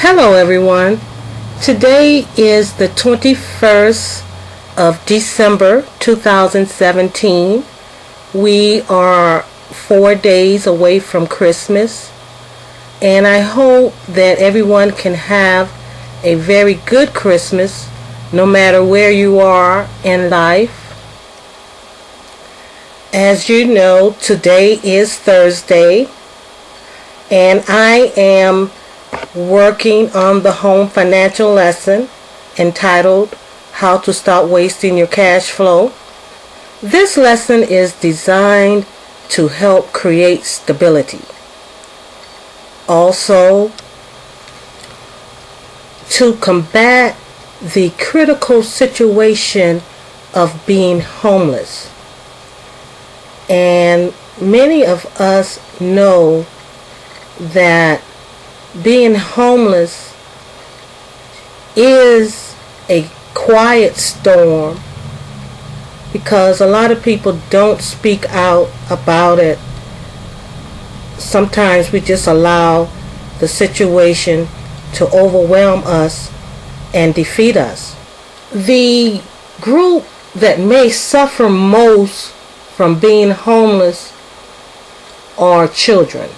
Hello everyone. Today is the 21st of December 2017. We are 4 days away from Christmas, and I hope that everyone can have a very good Christmas no matter where you are in life. As you know, today is Thursday, and I am working on the home financial lesson entitled How to Stop Wasting Your Cash Flow. This lesson is designed to help create stability. Also, to combat the critical situation of being homeless. And many of us know that being homeless is a quiet storm because a lot of people don't speak out about it. Sometimes we just allow the situation to overwhelm us and defeat us. The group that may suffer most from being homeless are children.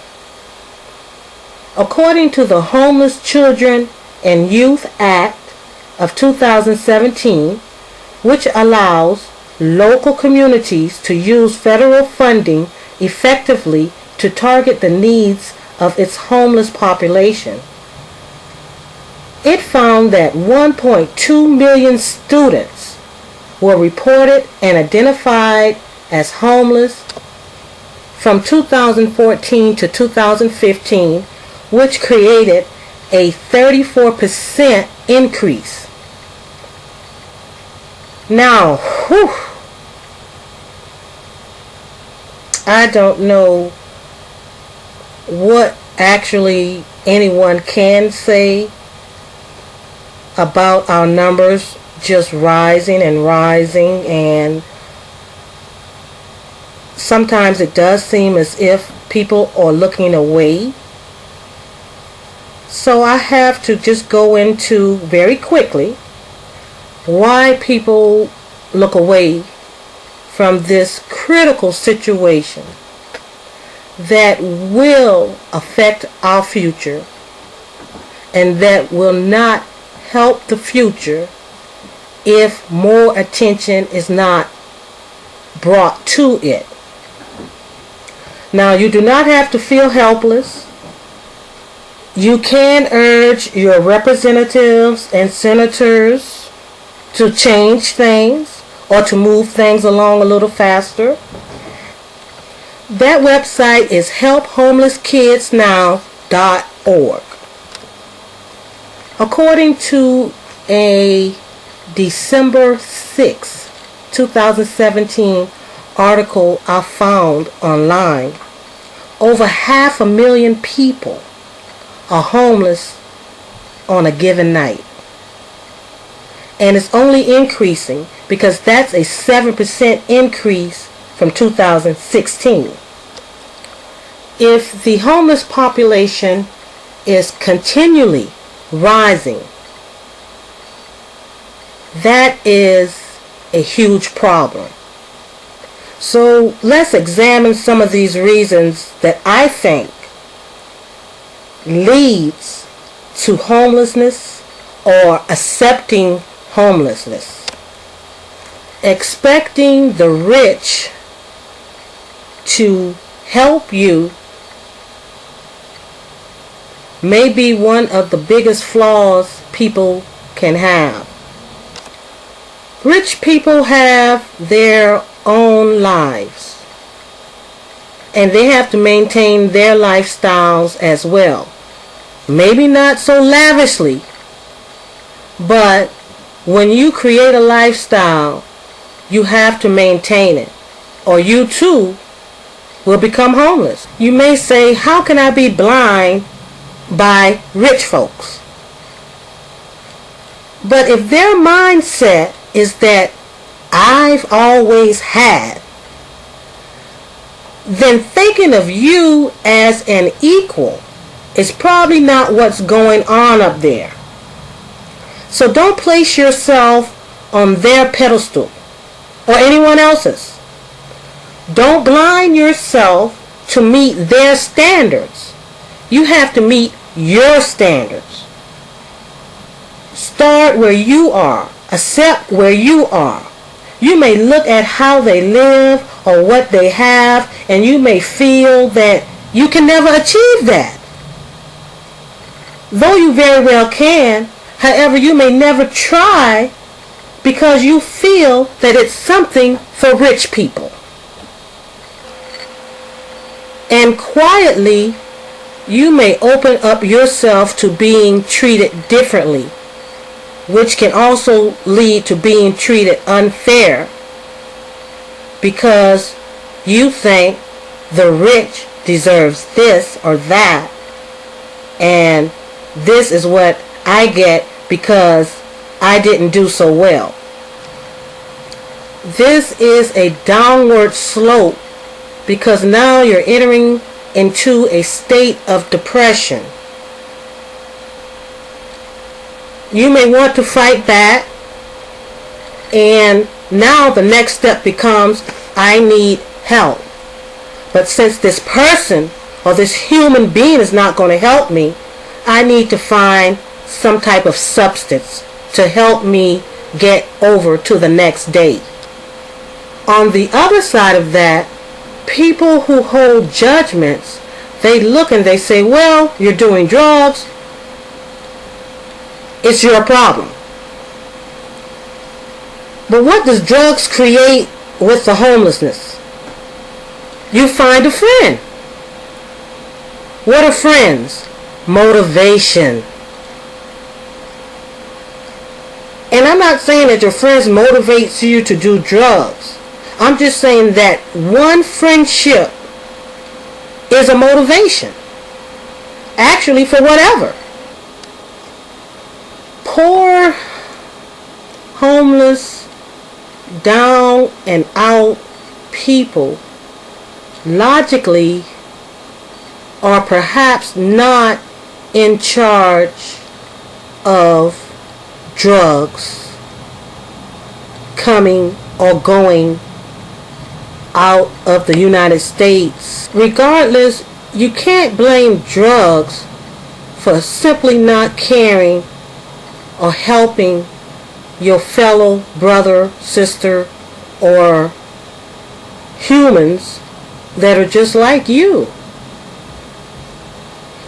According to the Homeless Children and Youth Act of 2017, which allows local communities to use federal funding effectively to target the needs of its homeless population, it found that 1.2 million students were reported and identified as homeless from 2014 to 2015, which created a 34% increase. Now, I don't know what actually anyone can say about our numbers just rising and rising, and sometimes it does seem as if people are looking away. So I have to just go into very quickly why people look away from this critical situation that will affect our future and that will not help the future if more attention is not brought to it. Now, you do not have to feel helpless. You can urge your representatives and senators to change things or to move things along a little faster. That website is helphomelesskidsnow.org. According to a December 6, 2017 article I found online, over 500,000 people are homeless on a given night. And it's only increasing because that's a 7% increase from 2016. If the homeless population is continually rising, that is a huge problem. So let's examine some of these reasons that I think leads to homelessness or accepting homelessness. Expecting the rich to help you may be one of the biggest flaws people can have. Rich people have their own lives, and they have to maintain their lifestyles as well. Maybe not so lavishly, but when you create a lifestyle, you have to maintain it, or you too will become homeless. You may say, how can I be blind by rich folks? But if their mindset is that I've always had, then thinking of you as an equal It's probably not what's going on up there. So don't place yourself on their pedestal or anyone else's. Don't blind yourself to meet their standards. You have to meet your standards. Start where you are. Accept where you are. You may look at how they live or what they have, and you may feel that you can never achieve that. Though you very well can, however, you may never try because you feel that it's something for rich people. And quietly, you may open up yourself to being treated differently, which can also lead to being treated unfair because you think the rich deserves this or that, and this is what I get because I didn't do so well. This is a downward slope because now you're entering into a state of depression. You may want to fight back, and now the next step becomes, I need help. But since this person or this human being is not going to help me, I need to find some type of substance to help me get over to the next day. On the other side of that, people who hold judgments, they look and they say, well, you're doing drugs. It's your problem. But what does drugs create with the homelessness? You find a friend. What are friends? Motivation. And I'm not saying that your friends motivates you to do drugs. I'm just saying that one friendship is a motivation. Actually, for whatever. Poor, homeless, down and out people logically are perhaps not in charge of drugs coming or going out of the United States. Regardless, you can't blame drugs for simply not caring or helping your fellow brother, sister, or humans that are just like you.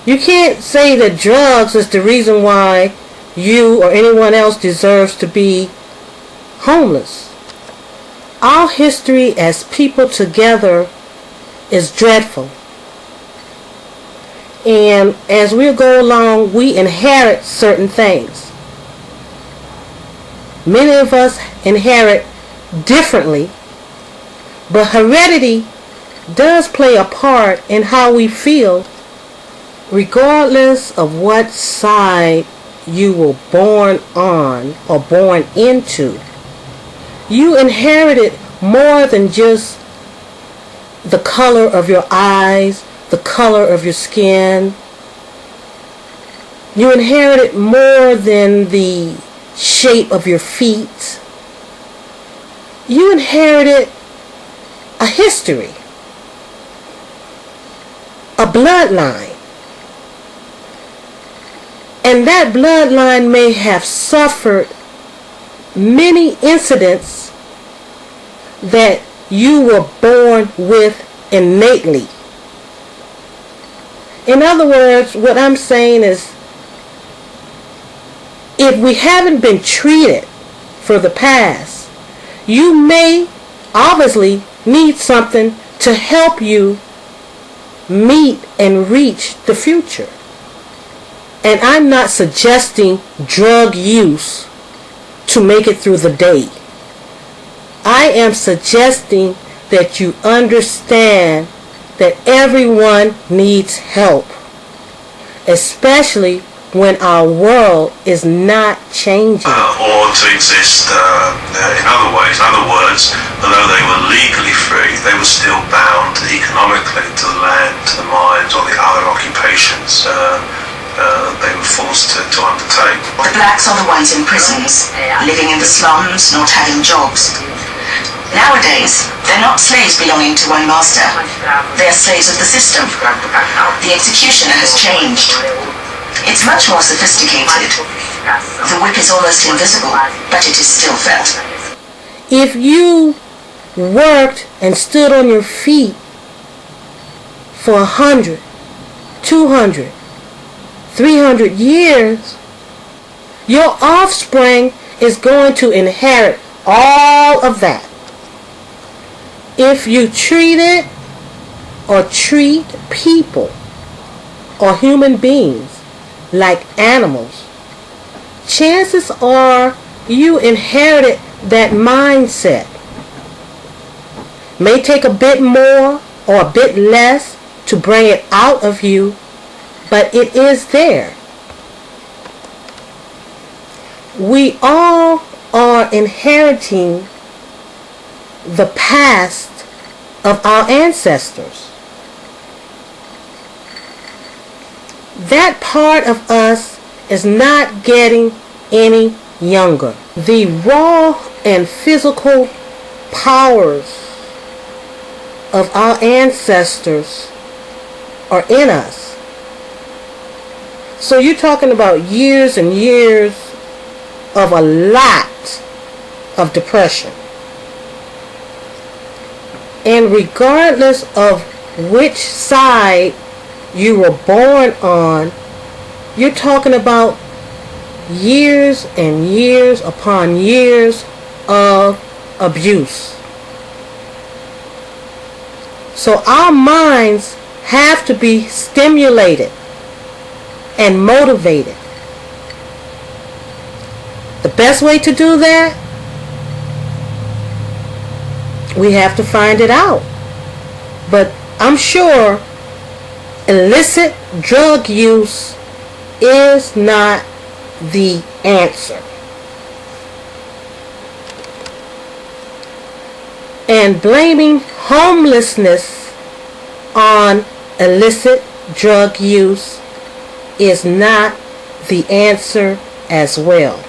You can't say that drugs is the reason why you or anyone else deserves to be homeless. Our history as people together is dreadful. And as we go along, we inherit certain things. Many of us inherit differently, but heredity does play a part in how we feel, regardless of what side you were born on or born into. You inherited more than just the color of your eyes, the color of your skin. You inherited more than the shape of your feet. You inherited a history, a bloodline. And that bloodline may have suffered many incidents that you were born with innately. In other words, what I'm saying is, if we haven't been treated for the past, you may obviously need something to help you meet and reach the future. And I'm not suggesting drug use to make it through the day. I am suggesting that you understand that everyone needs help, especially when our world is not changing. Or to exist in other ways. In other words, although they were legally free, they were still bound economically to the land, to the mines, or the other occupations forced to undertake. The blacks are the ones in prisons, living in the slums, not having jobs. Nowadays, they're not slaves belonging to one master. They're slaves of the system. The executioner has changed. It's much more sophisticated. The whip is almost invisible, but it is still felt. If you worked and stood on your feet for 100, 200, 300 years, your offspring is going to inherit all of that. If you treated or treat people or human beings like animals, chances are you inherited that mindset. May take a bit more or a bit less to bring it out of you, but it is there. We all are inheriting the past of our ancestors. That part of us is not getting any younger. The raw and physical powers of our ancestors are in us. So you're talking about years and years of a lot of depression. And regardless of which side you were born on, you're talking about years and years upon years of abuse. So our minds have to be stimulated and motivated. The best way to do that, we have to find it out. But I'm sure illicit drug use is not the answer. And blaming homelessness on illicit drug use is not the answer as well.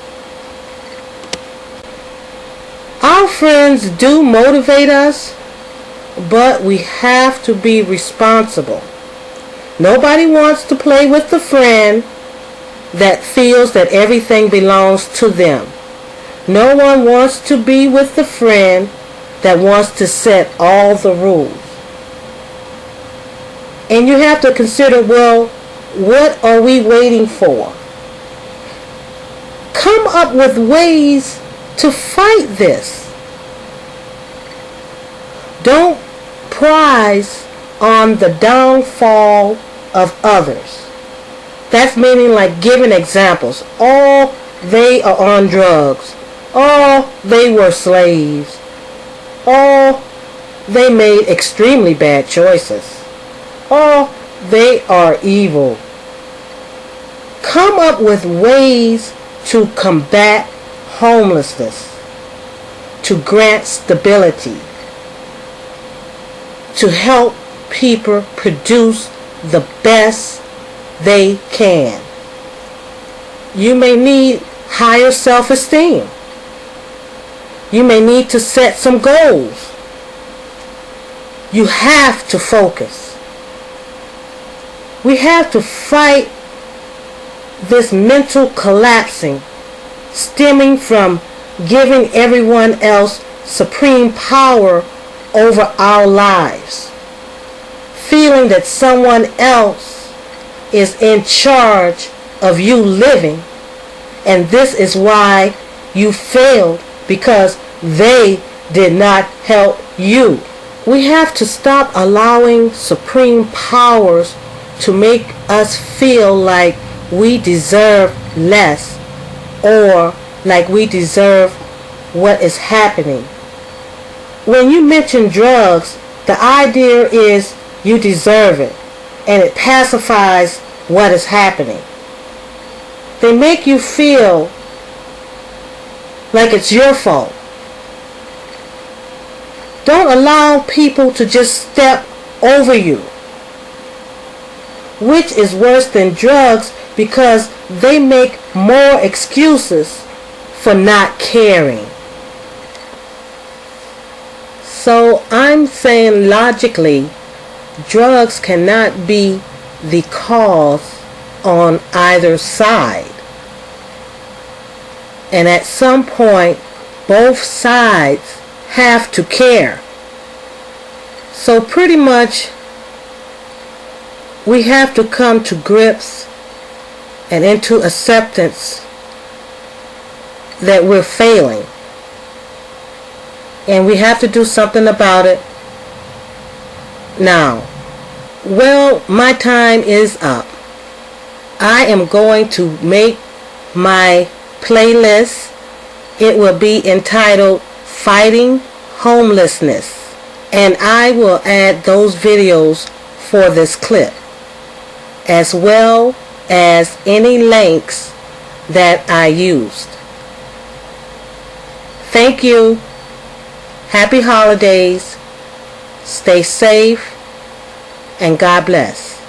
Our friends do motivate us, but we have to be responsible. Nobody wants to play with the friend that feels that everything belongs to them. No one wants to be with the friend that wants to set all the rules. And you have to consider, well, what are we waiting for? Come up with ways to fight this. Don't prize on the downfall of others. That's meaning like giving examples. Oh, they are on drugs. Oh, they were slaves. Oh, they made extremely bad choices. Oh, they are evil. Come up with ways to combat homelessness, to grant stability, to help people produce the best they can. You may need higher self-esteem. You may need to set some goals. You have to focus. We have to fight this mental collapsing stemming from giving everyone else supreme power over our lives. Feeling that someone else is in charge of you living, and this is why you failed, because they did not help you. We have to stop allowing supreme powers to make us feel like we deserve less or like we deserve what is happening. When you mention drugs, the idea is you deserve it, and it pacifies what is happening. They make you feel like it's your fault. Don't allow people to just step over you. Which is worse than drugs, because they make more excuses for not caring. So I'm saying logically, drugs cannot be the cause on either side. And at some point, both sides have to care. So pretty much, we have to come to grips and into acceptance that we're failing. And we have to do something about it now. Well, my time is up. I am going to make my playlist. It will be entitled Fighting Homelessness. And I will add those videos for this clip, as well as any links that I used. Thank you. Happy holidays. Stay safe. And God bless.